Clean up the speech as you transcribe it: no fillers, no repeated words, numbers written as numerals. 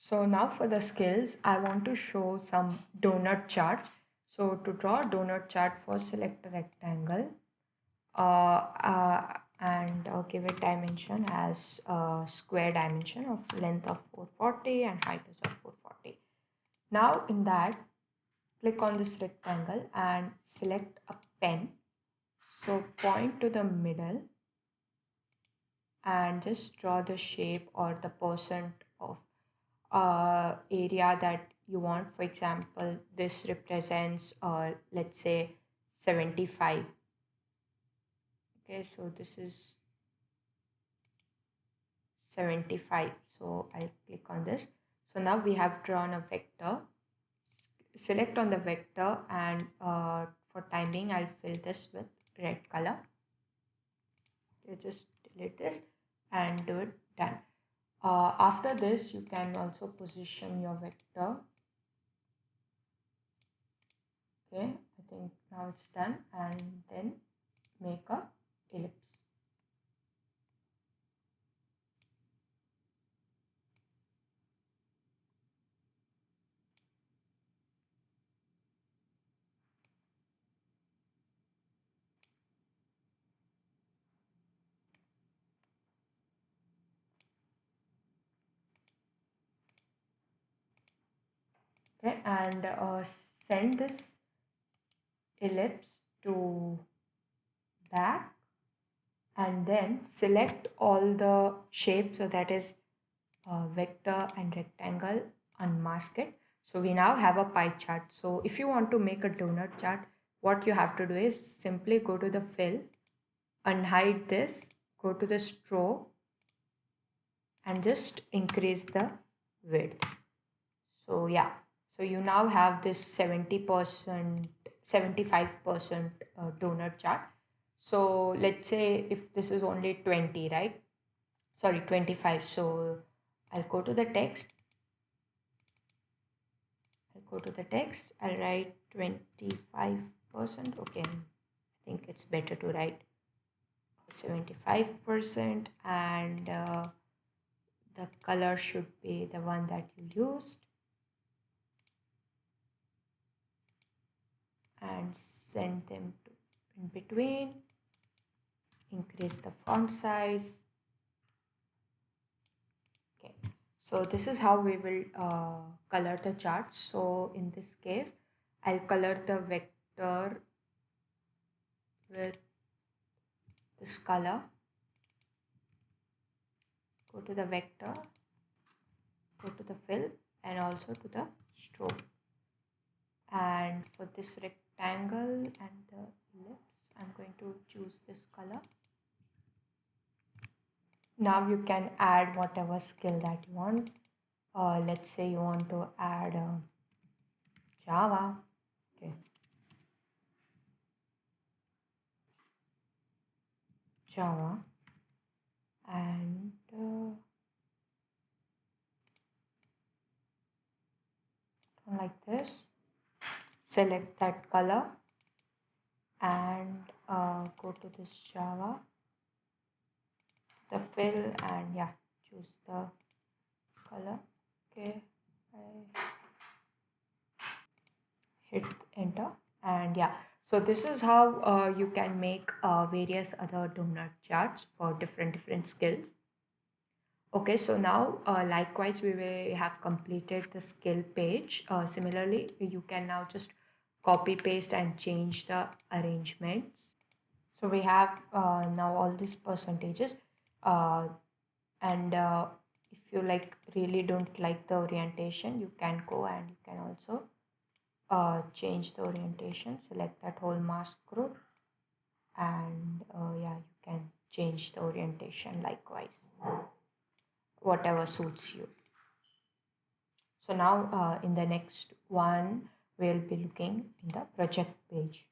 So now for the skills, I want to show some donut chart. So to draw a donut chart, first select a rectangle and give it dimension as square dimension of length of 440 and height is of 440. Now in that, click on this rectangle and select a pen. So point to the middle and just draw the shape or the percent of area that you want. For example, this represents let's say 75. Okay, so this is 75. So I'll click on this. So now we have drawn a vector. Select on the vector and for timing I'll fill this with red color. Okay, just delete this and do it. Done. After this, you can also position your vector. Okay, I think now it's done, and then make a ellipse. Okay, and send this ellipse to back and then select all the shapes, so that is vector and rectangle, unmask it. So we now have a pie chart. So if you want to make a donut chart, what you have to do is simply go to the fill, unhide this, go to the stroke and just increase the width. So yeah, so you now have this 70%, 75% donut chart. So let's say if this is only 20, right? Sorry, 25. So I'll go to the text. I'll write 25%. Okay, I think it's better to write 75%, and the color should be the one that you used. And send them to in between. Increase the font size. Okay, so this is how we will color the chart. So in this case, I'll color the vector with this color. Go to the vector, go to the fill, and also to the stroke. And for this rectangle and the ellipse, I'm going to choose this color. Now you can add whatever skill that you want. Let's say you want to add Java. Okay, Java, and like this. Select that color and go to this Java, the fill, and yeah, choose the color. Okay, I hit enter, and yeah, so this is how you can make various other donut charts for different skills. Okay, so now likewise we will have completed the skill page. Similarly, you can now just copy paste and change the arrangements. So we have now all these percentages, uh, and if you really don't like the orientation, you can go and you can also change the orientation. Select that whole mask group, and yeah, you can change the orientation likewise, whatever suits you. So now in the next one, we'll be looking in the project page.